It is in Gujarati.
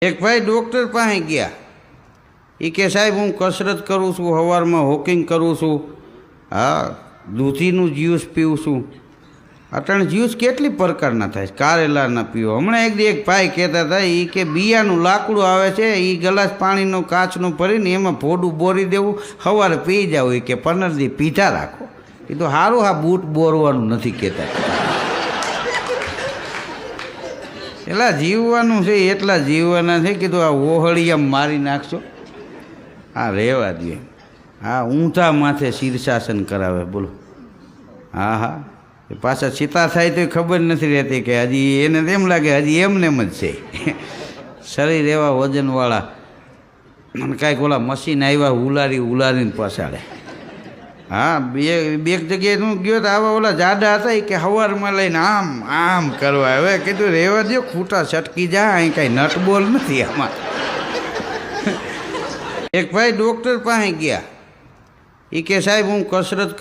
એક ભાઈ ડૉક્ટર પાસે ગયા. એ કે સાહેબ હું કસરત કરું છું, સવારમાં વોકિંગ કરું છું, હા દૂધીનું જ્યુસ પીવું છું. અટાણે જ્યુસ કેટલી પ્રકારના થાય, કારેલાના પીવો. હમણાં એક ભાઈ કહેતા હતા એ કે બિયાનું લાકડું આવે છે, એ ગ્લાસ પાણીનો કાચનો ભરીને એમાં ભોડું બોરી દેવું, સવારે પી જાવ. એ કે 15 દી પીધા રાખો. એ તો સારું, હા બૂટ બોરવાનું નથી કહેતા. એટલા જીવવાનું છે એટલા જીવવાના છે. કીધું આ ઓહળિયામાં મારી નાખશો, હા રહેવા દે. હા ઊંધા માથે શીર્ષાસન કરાવે, બોલો. હા હા પાછા ચિતા થાય તો ખબર નથી રહેતી કે હજી એને એમ લાગે હજી એમને એમ જ છે. શરીર એવા વજનવાળા અને કાંઈક ઓલા મશીન આવ્યા ઉલારીને પસાડે. હા બે જગ્યાએ હું ગયો તો આવા ઓલા જાડા હતા કે સવારમાં લઈને આમ કરવા. હવે કીધું રહેવા દો, ખૂટા છટકી જાય, અહીં કાંઈ નટબોલ નથી આમાં. એક ભાઈ ડૉક્ટર પાસે ગયા. એ કે સાહેબ હું કસરત